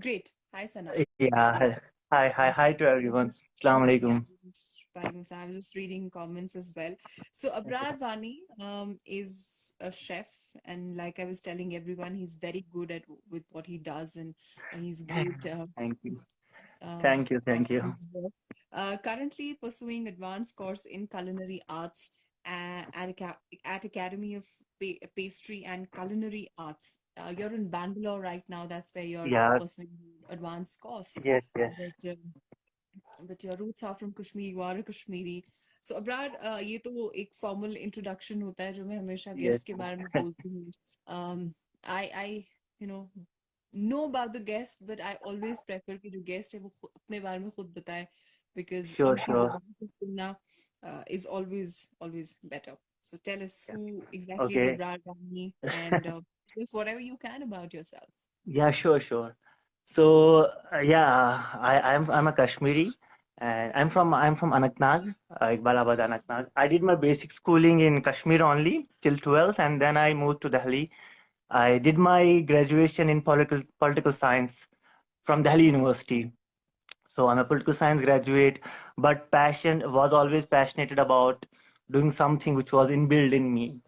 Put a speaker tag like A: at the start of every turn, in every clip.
A: Great. Hi, Sana.
B: Yeah.
A: Amazing.
B: Hi to everyone. Assalamu
A: Yeah,
B: alaikum.
A: I was just reading comments as well. So Abrar Vani is a chef, and like I was telling everyone, he's very good at with what he does, and he's great
B: Thank you.
A: um,
B: Thank you.
A: at
B: Thank you.
A: his work. Currently pursuing advanced course in culinary arts at Academy of Pastry and Culinary Arts. You're in Bangalore right now. That's where you're
B: Yeah.
A: pursuing advanced course.
B: Yes. Yes.
A: But your roots are from Kashmir. You are a Kashmiri. So Abrar, ये तो एक formal introduction होता है जो मैं हमेशा
B: Yes.
A: guest के बारे में बोलती हूँ. I you know about the guest, but I always prefer कि जो guest है वो अपने बारे में खुद बताए, because
B: Sure.
A: उनकी
B: Sure.
A: जुबान से सुनना is always better. So tell us who exactly is
B: Okay.
A: Abrar Rani, and just whatever you can about yourself.
B: Yeah. Sure. Sure. So yeah, I'm a Kashmiri, and I'm from Anantnag, Iqbalabad, Anantnag. I did my basic schooling in Kashmir only till 12th, and then I moved to Delhi. I did my graduation in political science from Delhi University. So I'm a political science graduate, but passion was always passionate about doing something which was inbuilt in me.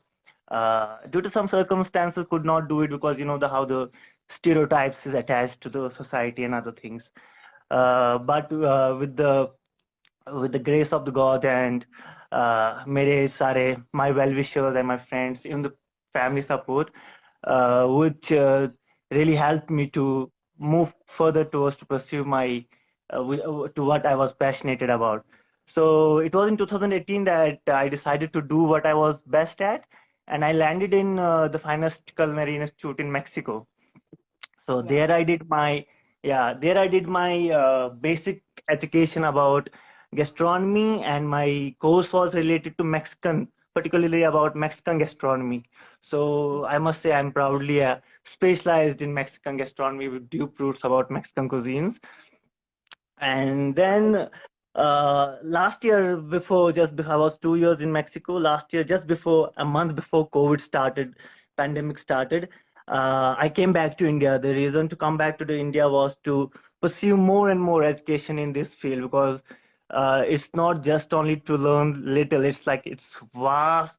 B: Due to some circumstances, could not do it because the how the stereotypes is attached to the society and other things. But with the grace of the God and mere sare my well-wishers and my friends, even the family support, which really helped me to move further towards to pursue my to what I was passionate about. So it was in 2018 that I decided to do what I was best at, and I landed in the finest culinary institute in Mexico. So
A: Wow.
B: there I did my basic education about gastronomy, and my course was related to Mexican, particularly about Mexican gastronomy. So I must say I'm proudly specialized in Mexican gastronomy with deep roots about Mexican cuisines. And then last year, just before I was 2 years in Mexico, last year, just before a month before COVID started, pandemic started, I came back to India. The reason to come back to the India was to pursue more and more education in this field, because it's not just only to learn little, it's like it's vast.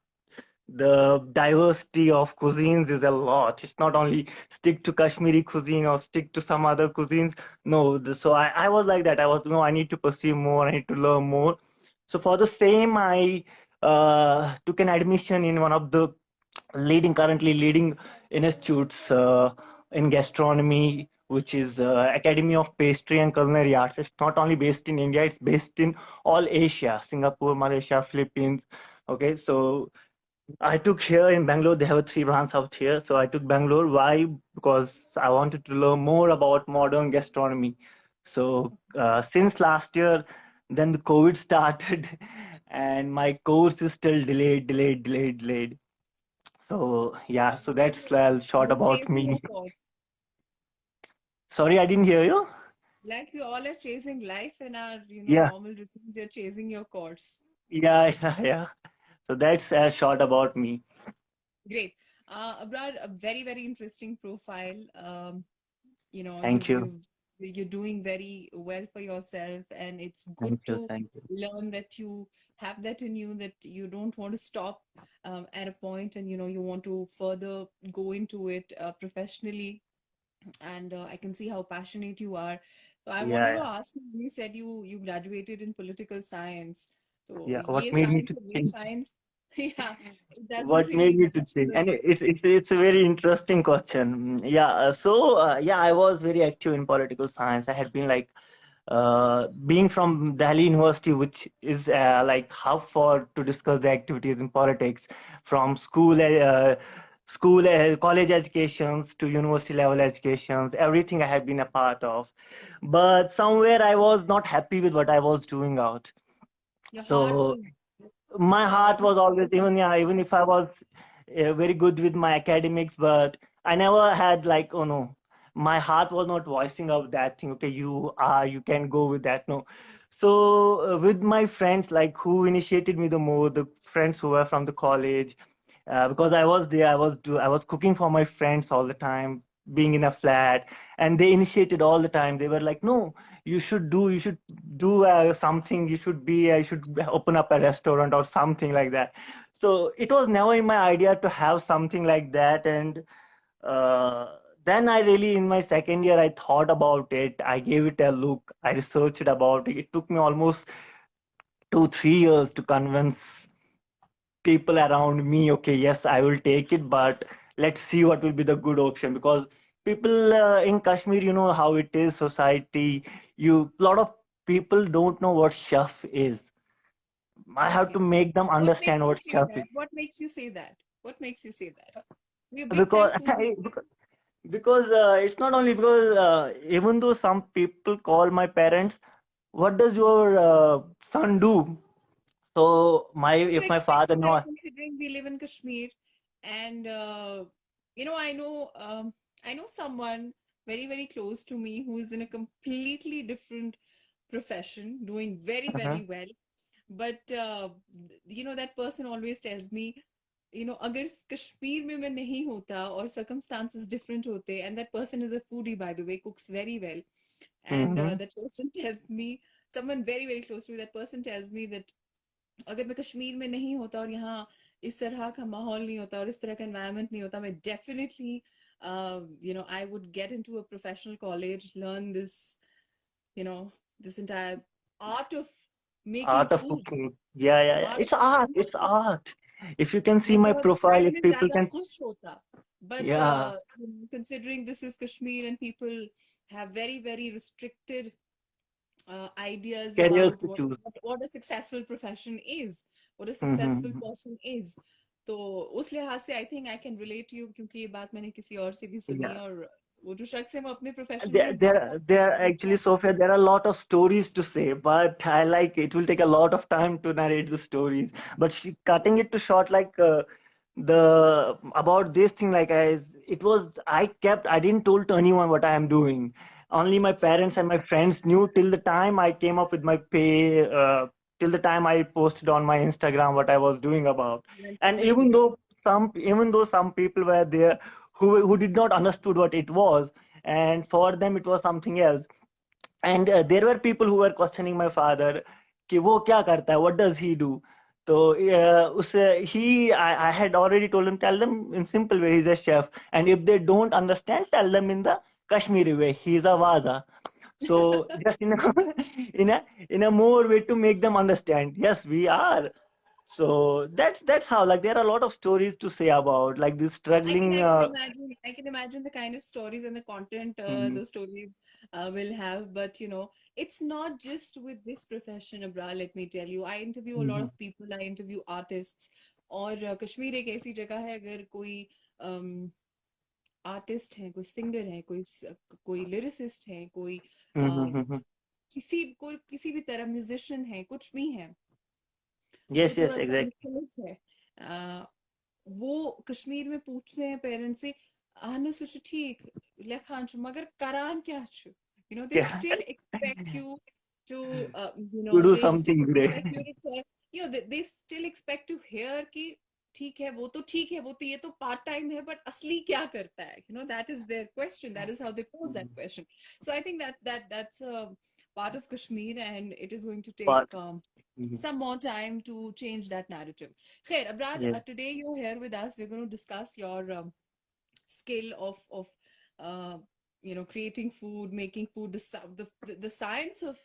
B: The diversity of cuisines is a lot. It's not only stick to Kashmiri cuisine or stick to some other cuisines. No, so I was like that. I was, no, I need to pursue more. I need to learn more. So for the same, I took an admission in one of the currently leading institutes in gastronomy, which is Academy of Pastry and Culinary Arts. It's not only based in India; it's based in all Asia, Singapore, Malaysia, Philippines. Okay, so I took here in Bangalore. They have three branches out here, so I took Bangalore. Why? Because I wanted to learn more about modern gastronomy. So since last year, then the COVID started, and my course is still delayed. So yeah, so that's short
A: You're
B: about
A: chasing
B: me.
A: your course.
B: Sorry, I didn't hear you.
A: Like we all are chasing life in our,
B: Yeah,
A: normal routines. You're chasing your course.
B: yeah. So that's short about me.
A: Great. Abrar, a very, very interesting profile. You know,
B: Thank you,
A: you're doing very well for yourself, and it's good
B: thank you,
A: to
B: thank you.
A: learn that you have that in you, that you don't want to stop at a point, and you want to further go into it professionally. And I can see how passionate you are. So I wanted to
B: Yeah,
A: ask you, when you said you graduated in political science. So
B: yeah.
A: ye
B: What made me
A: science
B: to
A: or ye
B: change?
A: science, yeah, it doesn't
B: What made
A: really
B: me to
A: match,
B: change?
A: but
B: And it's a very interesting question. Yeah. So I was very active in political science. I had been like being from Delhi University, which is like hub for to discuss the activities in politics, from college educations to university level educations. Everything I have been a part of, but somewhere I was not happy with what I was doing out.
A: your heart
B: So
A: was
B: my heart was always, even
A: somewhere
B: yeah,
A: else.
B: even if I was very good with my academics, but I never had like, oh no, my heart was not voicing out that thing. Okay, you can go with that. No. So with my friends, like who initiated me the more, the friends who were from the college, because I was there, I was cooking for my friends all the time. being in a flat, and they initiated all the time. They were like, no, you should do something. You should open up a restaurant or something like that. So it was never in my idea to have something like that. And uh, then I really, in my second year, I thought about it. I gave it a look. I researched about it. It took me almost 2, 3 years to convince people around me, okay, yes, I will take it, but let's see what will be the good option. Because people in Kashmir, you know how it is, society, a lot of people don't know what chef is. I have to
A: Okay.
B: make them
A: What
B: understand
A: makes you
B: what
A: say
B: chef
A: that?
B: is.
A: What makes you say that? What makes you say that? We're big
B: Because
A: time food.
B: it's not only because even though some people call my parents, what does your son do? So my
A: To
B: if my
A: expect
B: father
A: that,
B: know.
A: considering we live in Kashmir, and I know someone very, very close to me who is in a completely different profession, doing very,
B: Uh-huh.
A: very well. But that person always tells me, अगर कश्मीर में मैं नहीं होता और circumstances different होते, and that person is a foodie, by the way, cooks very well, and
B: Mm-hmm.
A: that person tells me, someone very, very close to me, that person tells me that अगर मैं कश्मीर में नहीं होता और यहाँ इस तरह का माहौल नहीं होता और इस तरह का एनवायरनमेंट नहीं होता, मैं definitely I would get into a professional college, learn this entire art of making
B: Art of
A: food.
B: cooking. Yeah, yeah, yeah.
A: art
B: It's art.
A: of
B: It's art. If you can see
A: मैं
B: my
A: बहुत
B: profile,
A: शायद
B: if
A: मैं
B: people
A: ज्यादा
B: can,
A: खुश होता, but
B: yeah,
A: considering this is Kashmir and people have very, very restricted ideas
B: careers
A: about
B: to choose.
A: what a successful profession is, what a successful
B: Mm-hmm.
A: person is. तो उस लिहाज से I think I can relate you, क्योंकि ये बात मैंने किसी और से भी सुनी
B: Yeah.
A: है, और वो जो शख्स है वो अपने प्रोफेशन
B: There,
A: में
B: there,
A: बहुत
B: there
A: अच्छा
B: actually, Sophia, there are a lot of stories to say, but I like it will take a lot of time to narrate the stories. But cutting it to short, like about this thing, like I didn't told to anyone what I am doing. Only my
A: अच्छा
B: parents and my friends knew till the time I came up with my pay, till the time I posted on my Instagram what I was doing about. And
A: बिल्कुल
B: even though some people were there who did not understood what it was, and for them it was something else. And there were people who were questioning my father कि वो क्या करता है, what does he do. So I had already told him, tell them in simple way he's a chef, and if they don't understand, tell them in the Kashmiri way he's a wada. So just in a in a more way to make them understand, yes, we are. So that's how, like, there are a lot of stories to say about like this struggling.
A: I can imagine the kind of stories and the content
B: Mhm,
A: those stories will have. But it's not just with this profession, Abra. Let me tell you, I interview a lot
B: mhm,
A: of people. I interview artists. और कश्मीर एक ऐसी जगह है, अगर कोई artist है, कोई singer है, कोई लिरिसिस्ट है,
B: mhm, mhm.
A: कोई किसी भी तरह म्यूजिशियन है, कुछ भी है जो
B: Yes, yes,
A: थोड़ा सा
B: exactly.
A: इन्फ्लुएंस है, वो कश्मीर में पूछते हैं पेरेंट्स से, आने सोचो ठीक लेखान छु मगर करान क्या छु, they
B: Yeah,
A: still expect you to
B: to do
A: they still
B: something great.
A: expect you to tell, they still expect to hear कि ठीक है, वो तो ठीक है, वो तो ये तो पार्ट टाइम है, बट असली क्या करता है, that is their question, that is how they pose that question. So I think that's a part of Kashmir, and it is going to take
B: But mhm,
A: some more time to change that narrative. Khair, Abrar,
B: yes,
A: today you're here with us. We're going to discuss your skill of creating food, making food, the science of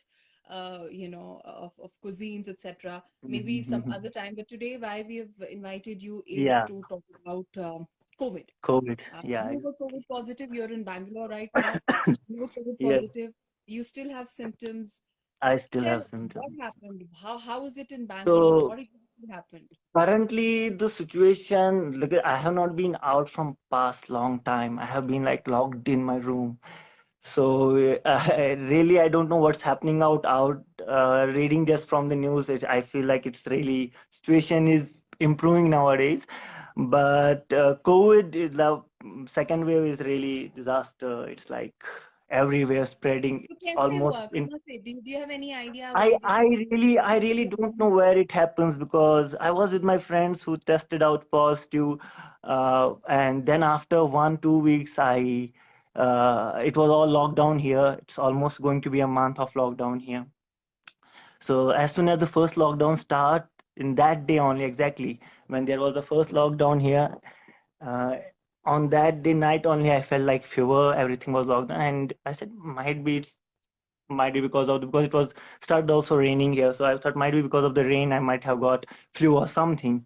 A: of cuisines, etc. Maybe
B: mhm,
A: some
B: mhm.
A: other time. But today, why we have invited you is
B: Yeah,
A: to talk about COVID.
B: COVID. Yeah,
A: You were COVID positive. You're in Bangalore right now. You were COVID
B: yeah.
A: positive. You still have symptoms.
B: I still
A: Tell
B: have
A: us what
B: symptoms.
A: happened. How is it in Bangalore?
B: So
A: What exactly happened?
B: currently the situation, look, I have not been out from past long time. I have been like locked in my room. So really, I don't know what's happening out. Reading just from the news, I feel like it's really situation is improving nowadays. But COVID is the second wave is really disaster. It's like everywhere spreading
A: तो कैसे
B: almost
A: हुआ?
B: in.
A: कहाँ से? Do you have any idea
B: I
A: where it
B: I
A: was?
B: really don't know where it happens because I was with my friends who tested out positive, and then after 1 2 weeks, I It was all lockdown here. It's almost going to be a month of lockdown here. So as soon as the first lockdown start, in that day only exactly when there was the first lockdown here, uh, on that day night only I felt like fever. Everything was locked down, and I said might be because it was started also raining here. So I thought might be because of the rain I might have got flu or something.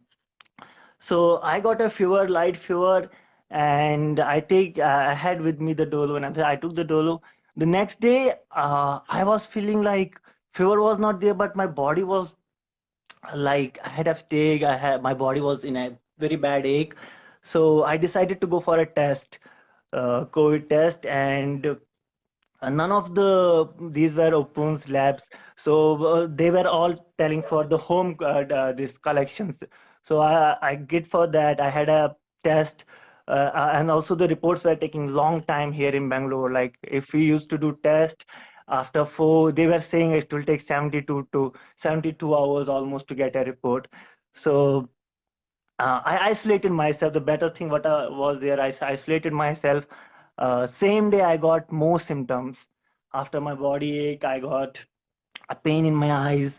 B: So I got a fever, light fever, and I had with me the Dolo, and I took the Dolo. The next day, I was feeling like fever was not there, but my body was like I had a headache. My body was in a very bad ache. So I decided to go for a test, COVID test, and none of these were open labs, so they were all telling for the home these collections. So I get for that. I had a test, and also the reports were taking long time here in Bangalore. Like if we used to do test after four, they were saying it will take 72 to 72 hours almost to get a report. So I isolated myself. The better thing what was there, I isolated myself. Same day, I got more symptoms. After my body ache, I got a pain in my eyes.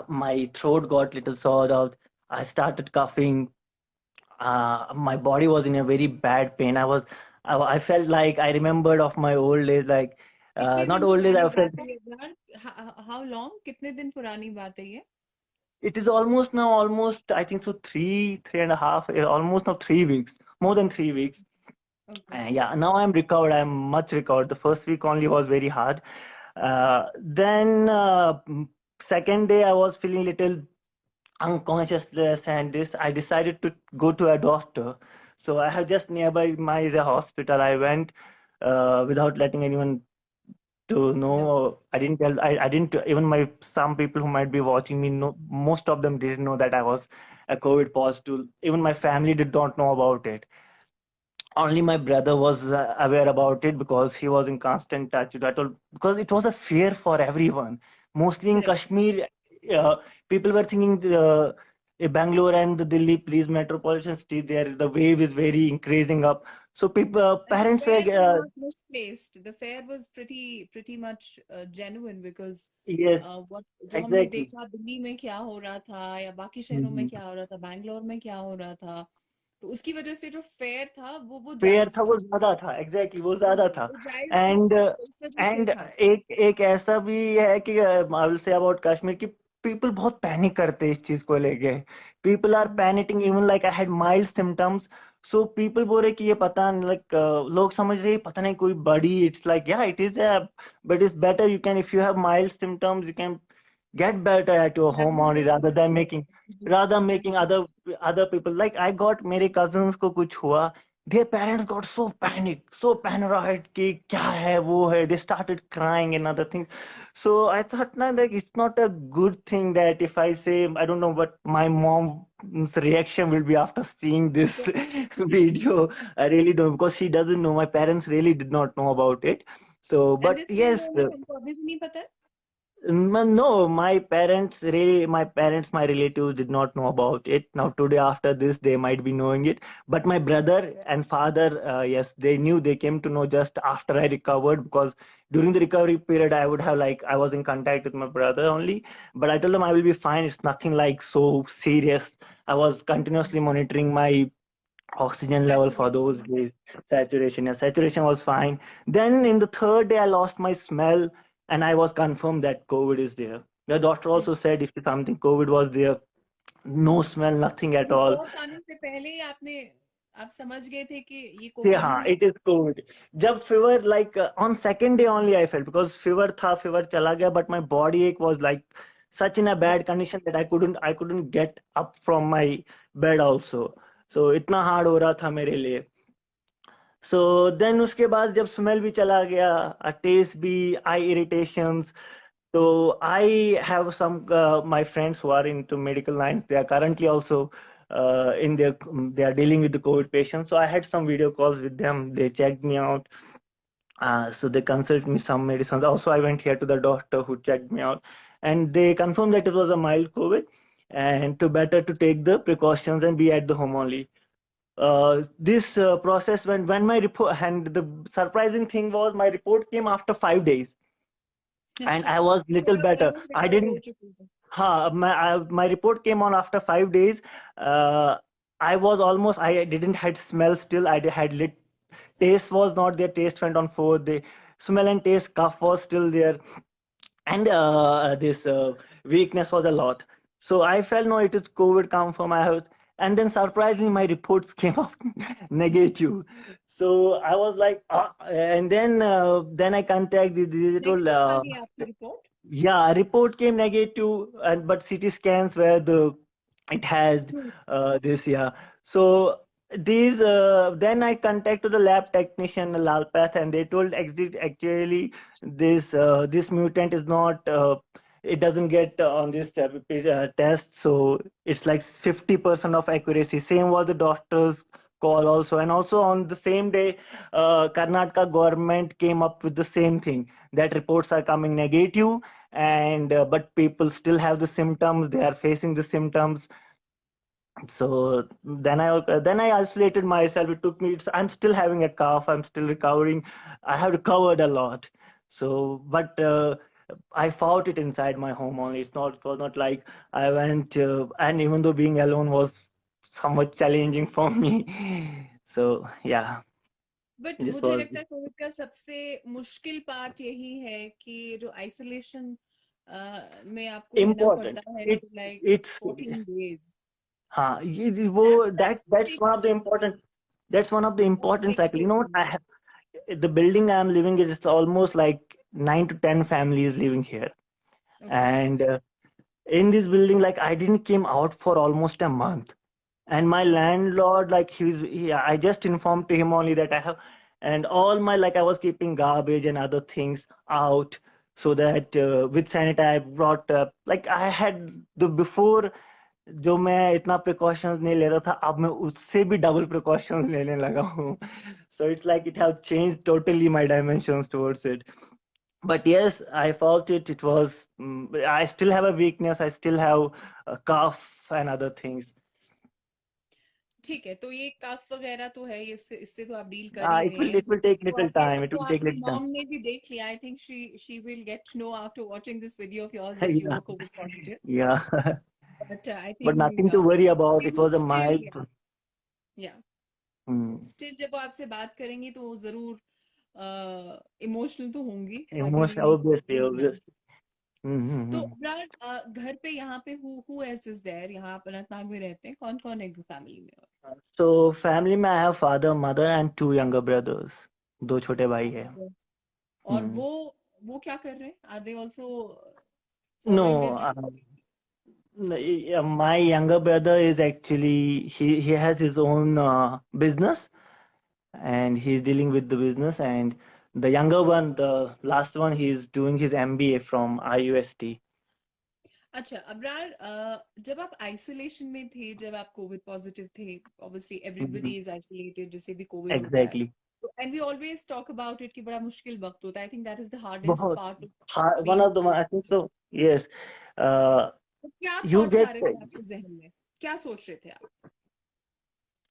B: My throat got little sore out. I started coughing. My body was in a very bad pain. I felt like I remembered of my old days, like
A: कितने
B: not
A: दिन
B: old days.
A: पुरानी
B: I felt
A: बात है ये यार? How long? कितने दिन पुरानी बात है ये?
B: it is almost I think so 3.5, almost now 3 weeks, more than 3 weeks.
A: Okay.
B: Yeah, now I'm recovered. I'm much recovered. The first week only was very hard. Then second day I was feeling little unconsciousness, and this I decided to go to a doctor. So I have just nearby my is a hospital. I went without letting anyone to
A: No.
B: know. I didn't even my some people who might be watching me know, most of them didn't know that I was a COVID positive. Even my family did not know about it. Only my brother was aware about it because he was in constant touch with that. Because it was a fear for everyone. Mostly in
A: Correct.
B: Kashmir, people were thinking Bangalore and the Delhi, please, metropolitan city, there the wave is very increasing up. So people,
A: And the
B: parents were,
A: fare was not misplaced. The fare was pretty much genuine because
B: yes,
A: what जो हमने
B: exactly.
A: देखा दिल्ली में क्या हो रहा था या बाकी शहरों में
B: Mhm.
A: क्या हो रहा था, बैंगलोर में क्या हो रहा था, तो उसकी वजह से जो फेयर था वो
B: फेयर
A: जायज
B: था,
A: था।
B: वो ज्यादा था, एग्जैक्टली वो
A: वो
B: ज्यादा था।
A: वो जायज था,
B: एंड
A: तो इस वजह से
B: एंड
A: था।
B: एक एक ऐसा भी है कि I will say about Kashmir की पीपल बहुत पैनिक करते हैं इस चीज को लेके। People are
A: hmm.
B: Panicking even like I had mild symptoms. So people बोल रहे कि ये पता नहीं लाइक लोग समझ रहे हैं, पता नहीं कोई बड़ी, इट्स लाइक या it is but it's better you can if you have mild symptoms you can get better at your home
A: manage
B: only
A: कर
B: rather than
A: सकते हैं।
B: making
A: ji.
B: rather making
A: manage.
B: other people like I got मेरे cousins को कुछ हुआ, their parents got so panicked, so paranoid कि क्या है वो है, they started crying and other things. So I thought ना like it's not a good thing that if I say I don't know what my mom's reaction will be after seeing this video. I really don't because she doesn't know, my parents really did not know about it. So
A: and
B: but
A: this still
B: yes,
A: knowing, हमको अभी भी नहीं पता है।
B: no, my parents, my relatives did not know about it. Now, today, after this, they might be knowing it. But my brother and father, yes, they knew. They came to know just after I recovered because during the recovery period, I would have like, I was in contact with my brother only. But I told them I will be fine. It's nothing like so serious. I was continuously monitoring my oxygen level for those
A: Saturation।
B: days. Saturation, yeah, saturation was fine. Then in the third day, I lost my smell, and I was confirmed that COVID is there. The doctor also said if something COVID was there, no smell, nothing at all.
A: Report आने से पहले ही आप समझ गए थे कि ये
B: Yeah,
A: Covid ही है?
B: it is COVID. जब fever like on second day only I felt because fever था, fever चला गया, but my body ache was like such in a bad condition that I couldn't get up from my bed also. So इतना hard हो रहा था मेरे लिए. So then उसके बाद जब स्मेल भी चला गया, टेस्ट भी, आई इरिटेशंस, तो I have some my friends who are into medical lines, they are currently also in their they are dealing with the COVID patients. So I had some video calls with them. They checked me out. So they consulted me some medicines. Also, I went here to the doctor who checked me out, and they confirmed that it was a mild COVID, and to better to take the precautions and be at the home only. this process when my report, and the surprising thing was my report came after 5 days, and
A: अच्छा,
B: I was
A: तो
B: little
A: आप
B: better.
A: Almost
B: I
A: recover हो
B: didn't.
A: चुके थे?
B: My report came on after 5 days. Uh, I was almost. I didn't had smell still. Had lit. Taste was not there. Taste went on 4th day. Smell and taste, cough was still there, and this weakness was a lot. So I felt no, it is COVID, come for my house. And then surprisingly, my reports came out negative. So I was like, and then I contacted the told,
A: negative आ गई आपकी report?
B: yeah, report came negative, and but CT scans were the it has this, yeah. So these then I contacted the lab technician Lalpath, and they told actually this mutant is not it doesn't get on this test, so it's like 50% of accuracy. Same was the doctor's call also, and also on the same day, Karnataka government came up with the same thing, that reports are coming negative, and but people still have the symptoms, they are facing the symptoms. So then I isolated myself. It took me, I'm still having a cough, I'm still recovering, I have recovered a lot. So but I fought it inside my home only. It was not like I went and even though being alone was somewhat challenging for me. So yeah,
A: but
B: this
A: मुझे
B: was
A: लगता है Covid का सबसे मुश्किल part यही है कि जो आइसोलेशन में आपको रहना
B: important.
A: पड़ता है
B: it
A: लाइक
B: it's
A: 14 days.
B: हाँ ये वो that's one of the
A: Takes
B: important, that's one of the
A: that
B: important
A: takes
B: cycle. You know what?
A: toll.
B: The building I'm living in is almost like 9 to 10 families living here,
A: Okay.
B: and in this building, like I didn't came out for almost a month, and my
A: Okay.
B: landlord, like I just informed to him only that I have, and all my, like I was keeping garbage and other things out, so that with sanitizer I brought like I had the before, जो मैं इतना precautions नहीं ले रहा था, अब मैं उससे भी डबल प्रिकॉशंस लेने लगा हूँ. So it's like it has changed totally my dimensions towards it. But yes, I felt it. It was, I still have a weakness. I still have a cough and other things.
A: ठीक है, तो ये कफ वगैरह तो है, इससे इससे तो आप डील कर ही
B: It
A: रहे
B: will
A: हैं.
B: it will take
A: तो
B: little
A: आपके
B: time.
A: अब
B: It
A: तो
B: will take
A: आपकी
B: little time.
A: मॉम ने भी देख लिया. I think she will get to know after watching this video of yours that you
B: Yeah,
A: were covid positive.
B: yeah.
A: But I
B: But
A: think
B: nothing to worry about.
A: She
B: It
A: would
B: was a
A: still,
B: mild.
A: Yeah
B: Hmm.
A: Still जब वो आपसे बात करेंगी तो वो जरूर emotional तो होंगी. So I think you
B: Emotion,
A: need
B: obviously,
A: to.
B: obviously.
A: तो
B: Mm-hmm.
A: अब्रार, घर पे यहाँ पे हु एल्स इज देयर? यहाँ आप अनंतनाग में रहते हैं, कौन कौन है फैमिली में?
B: So family में I have father, mother and two younger brothers. दो छोटे भाई हैं.
A: और और
B: Hmm.
A: वो क्या कर रहे हैं? Are they also following their
B: No,
A: dreams?
B: my younger brother is actually, he has his own business, and he's dealing with the business, and the younger one, the last one, he's doing his MBA from IUST.
A: अच्छा अब्रार, जब आप isolation में थे, जब आप covid positive थे, obviously
B: Mhm.
A: Everybody is isolated जिसे भी कोविड होता है.
B: Exactly.
A: तो and we always talk about it कि बड़ा मुश्किल वक्त होता है. I think that is the hardest
B: बहुत
A: part of
B: one
A: being
B: of the I
A: covid.
B: think so. Yes. Uh,
A: तो क्या
B: you
A: थॉट्स आ
B: get
A: रहे थे आपके जहन में? क्या सोच रहे थे आप?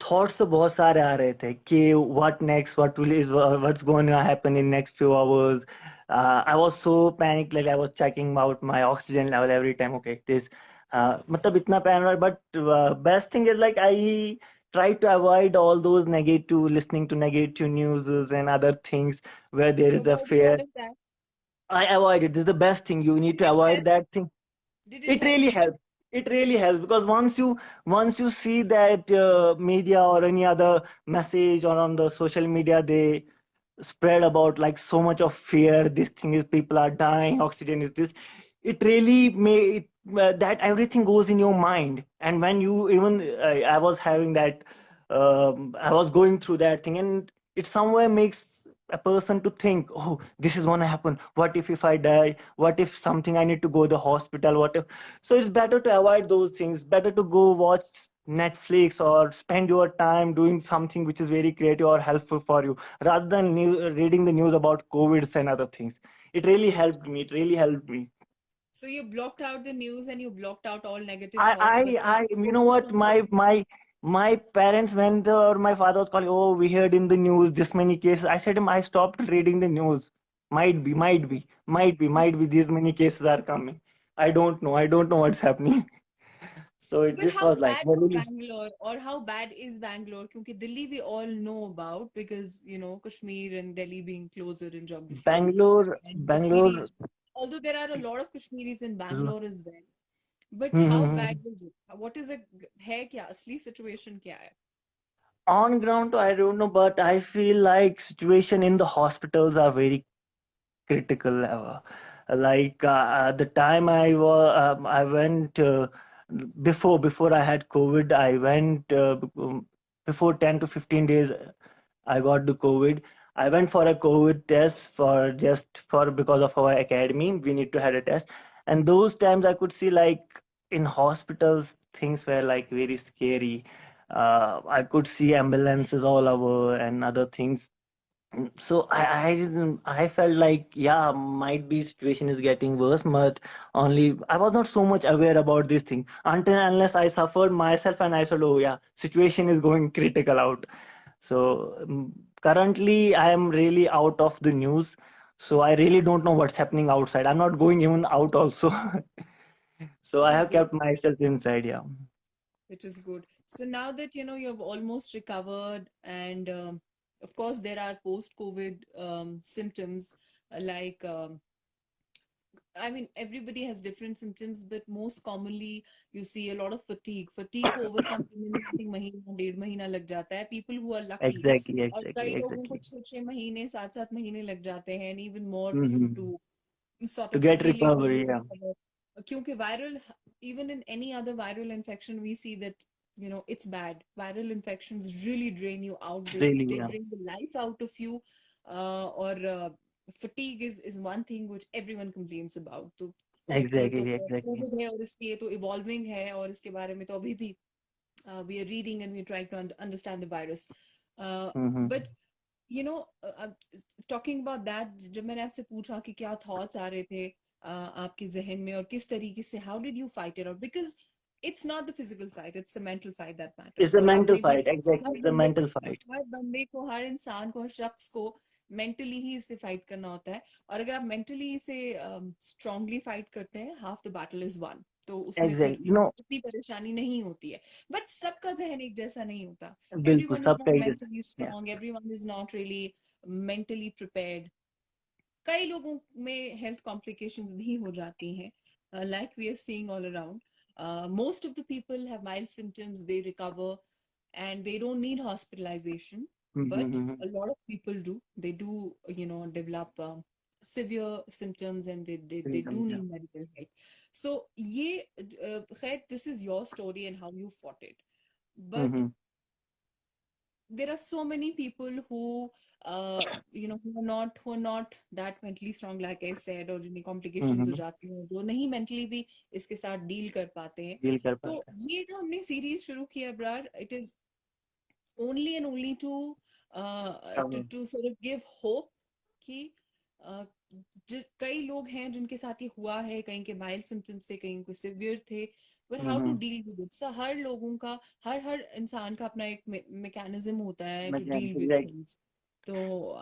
B: thoughts तो बहुत सारे आ रहे थे कि what next, what's going to happen in next few hours. I was so panicked, like I was checking out my oxygen level every time. Okay, this मतलब इतना paranoid, but best thing is like I try to avoid all those negative, listening to negative news and other things where
A: So
B: there
A: you
B: is a
A: avoided
B: fear.
A: all of that.
B: I avoid it. This is the best thing. You need
A: Did
B: to
A: it
B: avoid
A: help?
B: that thing.
A: Did it
B: It
A: help?
B: really helps. It really helps because once you see that media or any other message or on the social media, they spread about like so much of fear, this thing is people are dying, oxygen is this, it really may that everything goes in your mind. And when you even I was having that I was going through that thing, and it somewhere makes a person to think, oh, this is gonna happen, what if I die, what if something, I need to go to the hospital, what if. So it's better to avoid those things, better to go watch Netflix or spend your time doing something which is very creative or helpful for you, rather than reading the news about COVID and other things. It really helped me. It really helped me.
A: So you blocked out the news and you blocked out all negative
B: I,
A: thoughts, but
B: I, I, you know
A: focused
B: what?
A: on something else.
B: My parents went or my father was calling, oh, we heard in the news this many cases. I said him, I stopped reading the news. Might be these many cases are coming. I don't know what's happening. So
A: But
B: this
A: how
B: was like
A: bad is
B: very
A: Bangalore, or how bad is Bangalore? Because Delhi we all know about, because Kashmir and Delhi being closer in geography.
B: Bangalore,
A: And
B: Bangalore.
A: Kashmiris, although there are a lot of Kashmiris in Bangalore as well. But how bad
B: Mhm.
A: is it? What is it? है क्या असली situation क्या है?
B: On ground, I don't know, but I feel like situation in the hospitals are very critical. The time I went before I had COVID, I went before 10 to 15 days. I got the COVID. I went for a COVID test for just for because of our academy. We need to have a test, and those times I could see like in hospitals things were like very scary. I could see ambulances all over and other things. So I felt like yeah, might be situation is getting worse, but only I was not so much aware about this thing until unless I suffered myself and I said, oh yeah, situation is going critical out. So currently I am really out of the news, so I really don't know what's happening outside. I'm not going even out also. So
A: Which
B: I
A: is
B: have
A: good.
B: kept myself inside. Yeah.
A: Which is good. So now that you've almost recovered, and of course there are post-COVID symptoms, like I mean, everybody has different symptoms, but most commonly you see a lot of fatigue. Fatigue को overcome करने में I think महीना 1.5 महीना लग जाता है. People who are lucky,
B: Exactly,
A: और
B: exactly,
A: कई लोगों को
B: exactly.
A: 6-6 महीने 7-7 महीने लग जाते हैं, and even more
B: Hmm.
A: to sort
B: To
A: of
B: get
A: really
B: recovery, yeah.
A: recover. क्योंकि viral, even in any other viral infection, we see that it's bad. Viral infections really drain you out. They
B: Really,
A: they
B: yeah.
A: bring the life out of you, or fatigue is one thing which everyone complains about. तो ये तो
B: Exactly, exactly.
A: Covid है, और इसकी ये तो evolving है, और इसके बारे में तो अभी भी we are reading and we're trying to understand the virus.
B: Hmm.
A: But talking about that, जब मैंने आपसे पूछा कि क्या थॉट्स आ रहे थे आपके जहन में, और किस तरीके से how did you fight it out, because it's not the physical fight, it's the mental fight that
B: It's
A: matters,
B: a
A: और
B: mental
A: आपने भी
B: fight. Exactly,
A: her
B: it's a
A: बंदे
B: mental fight.
A: हर बंदे को, हर इंसान को, हर शख्स को मेंटली ही इससे फाइट करना होता है, और अगर आप मेंटली इसे स्ट्रांगली फाइट करते हैं, half the battle is one, तो उसमें फिर
B: Exactly. You know,
A: इतनी परेशानी नहीं होती है. बट सबका जहन एक जैसा नहीं होता.
B: बिल्कुल
A: Everyone is
B: सबका
A: not
B: ही जैसा.
A: mentally
B: Yeah.
A: strong, everyone is not really mentally prepared. कई लोगों में हेल्थ कॉम्प्लिकेशंस भी हो जाती हैं, like we are seeing all around. Most of the people have mild symptoms, they recover, and they don't need hospitalization. But
B: Mm-hmm.
A: a lot of people do. They do, develop severe symptoms, and they do
B: Symptoms, yeah.
A: need medical help. So, khair, this is your story and how you fought it. But
B: Mm-hmm.
A: there are so many people who who are not that mentally strong, like I said, और जिन्हें complications हो
B: Mm-hmm.
A: जाती हैं, जो नहीं mentally भी इसके साथ डील कर पाते हैं.
B: डील कर
A: तो
B: पाता है.
A: ये जो हमने सीरीज शुरू किया Brar, it is only and only
B: अब
A: to sort of give hope कि uh, कई लोग हैं जिनके साथ ये हुआ है, कहीं के माइल्ड सिम्टम्स थे, कहीं के सिवियर थे, but how to
B: hmm.
A: Deal with it. So हर लोगों का, हर हर इंसान का अपना एक मैकेनिज्म होता है
B: मैं
A: to deal with
B: exact
A: things. तो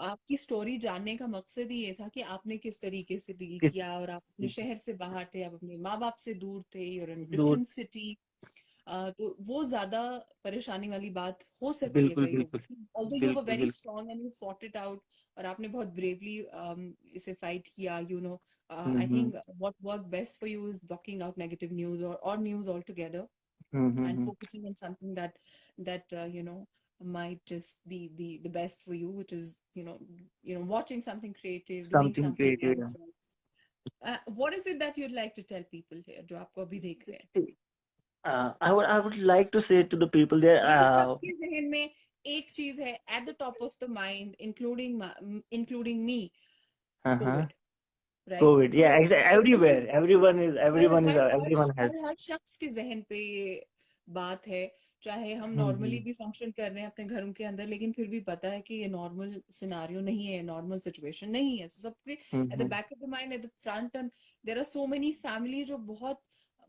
A: आपकी स्टोरी जानने का मकसद ही ये था कि आपने किस तरीके से डील
B: किस
A: किया, और आप अपने शहर से बाहर थे, आप अपने माँ बाप से दूर थे, और इन
B: दूर.
A: Different city. तो वो ज्यादा परेशानी वाली बात हो सकती है
B: बिल्कुल
A: कई
B: बिल्कुल
A: लोगों की, ऑल्दो यू वर
B: बिल्कुल
A: वेरी
B: बिल्कुल.
A: Strong and you fought it out, और आपने बहुत ब्रेवली इसे फाइट किया. I
B: hmm.
A: think what worked best for you is blocking out negative news, or news altogether, and
B: hmm.
A: focusing on something that might just be the best for you, which is watching something creative, doing
B: something
A: something
B: creative.
A: else. What is it that you'd like to tell people here जो आपको अभी देख रहे हैं?
B: I would like to say to the people there.
A: Because सबके जहन में एक चीज है at the top of the mind, including me,
B: Uh-huh.
A: COVID, right?
B: COVID.
A: तो
B: Yeah, everywhere.
A: Her
B: Everyone is.
A: Her her
B: Everyone has.
A: हर हर शख्स के जहन पे ये बात है. चाहे हम नॉर्मली
B: हम्म.
A: भी फंक्शन कर रहे हैं अपने घरों के अंदर, लेकिन फिर भी पता है कि ये नॉर्मल सिनारियो नहीं है, नॉर्मल सिचुएशन नहीं है. So सबके at the
B: hmm.
A: Back of the mind, at the front, and there are so many family जो बहुत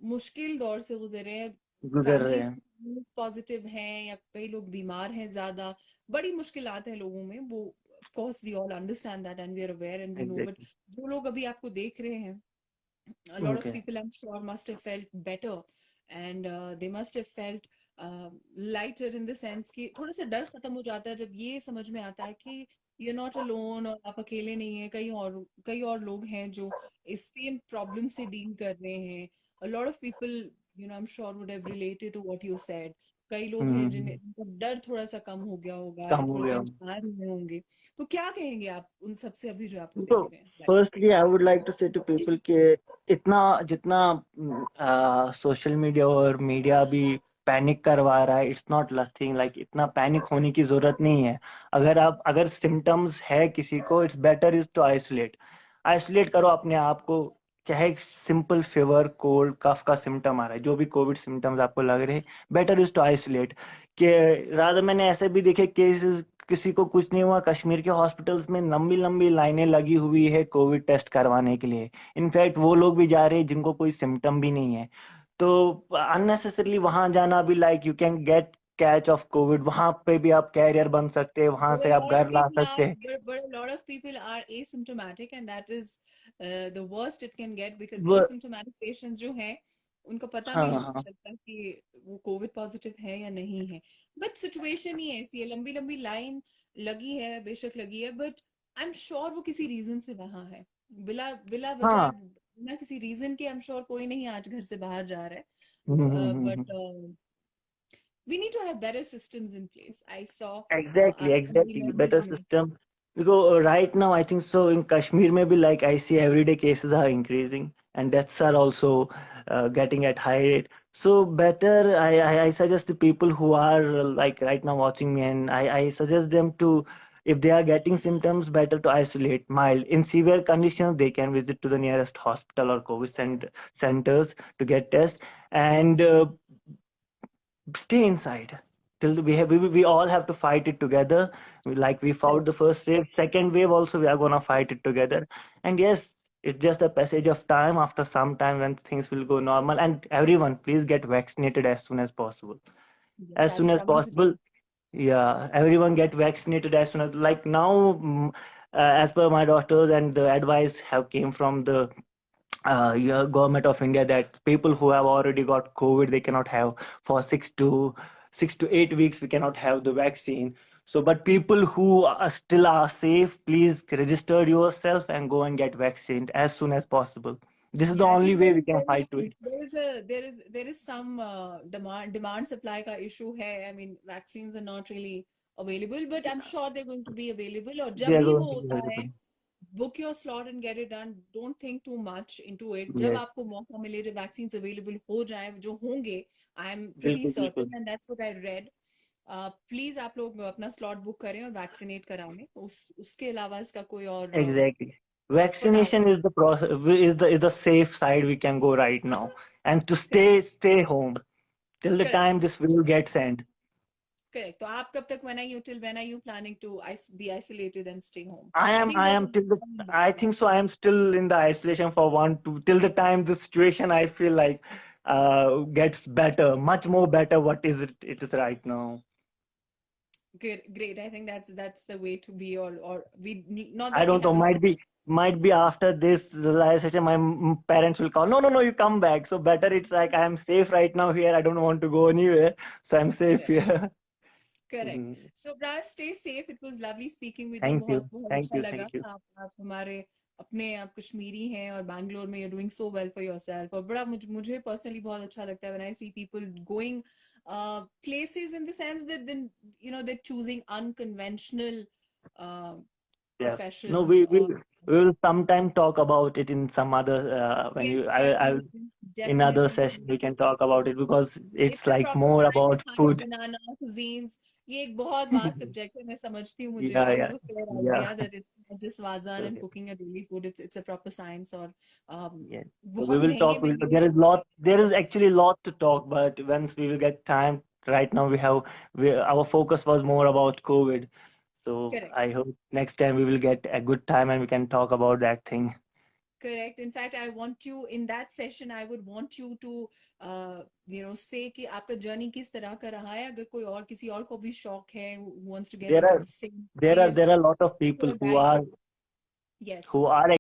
A: मुश्किल दौर से गुजरे हैं.
B: गुजर रहे
A: फैमिलीज
B: हैं।
A: पॉजिटिव हैं या कई लोग बीमार हैं ज्यादा, बड़ी मुश्किलात है लोगों में वो। Of course we all understand that and we are aware and we know, but
B: exactly.
A: जो लोग अभी आपको देख रहे हैं, a lot of
B: okay.
A: people I'm sure must have felt better, and they must have felt lighter in the sense कि थोड़ा सा डर खत्म हो जाता है जब ये समझ में आता है कि you're not alone और आप अकेले नहीं हैं, कई और लोग हैं जो इस सेम प्रॉब्लम से डील कर रहे हैं। a lot of people, I'm sure would have related to what you said। कई लोग हैं
B: हम्म।
A: जिनका डर थोड़ा सा कम हो गया होगा
B: कम
A: या
B: हो
A: थोड़े से
B: गया।
A: इंस्पायर हुए होंगे। तो क्या कहेंगे आप उन सबसे अभी जो आपको
B: तो
A: देख रहे हैं?
B: Firstly I would like to say to people के इतना जितना सोशल मीडिया और मीडिया भी पैनिक करवा रहा है, इट्स नॉट नथिंग लाइक, इतना पैनिक होने की जरूरत नहीं है। अगर सिम्टम्स है किसी को, it's better is to isolate. Isolate करो अपने आप को। चाहे सिंपल फीवर, कोल्ड, कफ का सिम्टम आ रहा है, जो भी कोविड सिम्टम्स आपको लग रहे हैं, बेटर इज टू आइसोलेट। कि रादर मैंने ऐसे भी देखे केसेस, किसी को कुछ नहीं हुआ, कश्मीर के हॉस्पिटल्स में लंबी लंबी लाइनें लगी हुई है कोविड टेस्ट करवाने के लिए। इनफैक्ट वो लोग भी जा रहे हैं जिनको कोई सिम्टम भी नहीं है। तो अननेसेसरली वहां जाना भी, like you can get catch of Covid, वहां पे भी आप कैरियर बन सकते हैं, वहां
A: But
B: से
A: a
B: आप
A: lot of
B: घर ला
A: people
B: सकते
A: are,
B: हैं।
A: but a lot of people are asymptomatic, and that is the worst it can get, because
B: वो
A: asymptomatic patients जो हैं उनको पता
B: हाँ
A: भी नहीं
B: हाँ।
A: चलता कि वो कोविड पॉजिटिव है या नहीं है। बट सिचुएशन ही ऐसी है, लंबी लंबी लाइन लगी है, बेशक लगी है, बट आई एम श्योर वो किसी रीजन से वहां है। बिला बिला वजह,
B: हाँ।
A: बिना किसी रीजन के, आई एम श्योर कोई नहीं आज घर से बाहर जा रहा है।
B: Hmm.
A: But we need to have better systems in place। I saw
B: Exactly,
A: our family
B: exactly. Better
A: members में।
B: system. Because right now, I think so in Kashmir, maybe like I see everyday cases are increasing and deaths are also getting at high rate. So better, I suggest the people who are like right now watching me, and I suggest them to, if they are getting symptoms, better to isolate mild. In severe conditions, they can visit to the nearest hospital or COVID centers to get tests, and stay inside till we all have to fight it together. Like we fought
A: Correct.
B: the first wave, second wave also we are gonna fight it together. And yes, it's just a passage of time. After some time when things will go normal, and everyone please get vaccinated as soon as possible.
A: Yes,
B: As
A: I
B: soon
A: was
B: as
A: coming to
B: possible. Yeah, everyone get vaccinated as soon as, like now, as per my doctors, and the advice have came from the yeah, government of India, that people who have already got COVID, they cannot have for 6 to 8 weeks. We cannot have the vaccine. So, but people who are still are safe, please register yourself and go and get vaccinated as soon as possible. This is the
A: Yeah, I
B: only
A: feel
B: way we can fight to it.
A: there is some demand supply का issue है। I mean, vaccines are not really available, but I'm sure they're going to be available। और
B: They
A: जब
B: are
A: भी
B: going
A: वो
B: to be
A: होता है,
B: available.
A: book your slot and get it done। Don't think too much into it। जब
B: Yes,
A: आपको मौका मिले, जब vaccines available हो जाए, जो होंगे, I'm pretty
B: बिल्कुल बिल्कुल।
A: certain, and that's what I read। Please आप लोग अपना स्लॉट बुक करें और वैक्सीनेट कराएं। उसके अलावा इसका कोई और
B: Exactly.
A: for now।
B: Vaccination is the process, is the safe side we can go right now, and to
A: correct,
B: stay home till the
A: correct,
B: time this will get sent.
A: Correct. तो आप कब तक, when are you planning to be isolated and stay home?
B: I
A: I
B: am
A: think
B: I
A: we're
B: am
A: going
B: till the
A: to
B: I think so I am still in the isolation for 1 2 till the time the situation I feel like gets better, much more better what is it is right now.
A: good, great। I think that's the way to be, or we not
B: I
A: that we
B: don't know,
A: haven't.
B: might be after this realization my parents will call, no, you come back. So better it's like I am safe right now here, I don't want to go anywhere, so I'm safe here.
A: Correct.
B: Mhm.
A: So bras, stay safe. It was lovely speaking with you.
B: Thank you,
A: बहुत बहुत
B: thank
A: अच्छा
B: you,
A: लगा।
B: thank you.
A: आप हमारे अपने, आप कश्मीरी हैं और बैंगलोर में, you doing so well for yourself. और बड़ा मुझे पर्सनली बहुत अच्छा लगता है when I see people going places, in the sense that then they're choosing unconventional uh,
B: Yes. No,
A: professions
B: we will sometime talk about it in some other when
A: yes,
B: you I
A: definitely,
B: in other
A: definitely।
B: session we can talk about it, because it's
A: It's a
B: like
A: proper
B: more
A: science,
B: about
A: खाना
B: food.
A: बनाना, cuisines। ये एक बहुत vast subject है, मैं समझती हूँ। मुझे
B: Yeah,
A: I
B: yeah,
A: have a fair
B: yeah.
A: Idea that it's not just wazwan and
B: Okay.
A: Cooking a daily food. It's a proper science। और
B: Yeah. So we
A: बहुत
B: will
A: महंगे
B: talk.
A: महंगे
B: There is
A: yes,
B: actually lot to talk, but once we will get time. Right now our focus was more about COVID. So
A: correct,
B: I hope next time we will get a good time and we can talk about that thing.
A: Correct. In fact, I want you in that session, I would want you to say कि आपका journey किस तरह का रहा है. अगर कोई और किसी और को भी शौक है, who wants to get
B: There
A: into
B: are
A: the same
B: there are
A: field,
B: there are a lot of
A: you
B: people
A: will guide them. Yes.
B: who are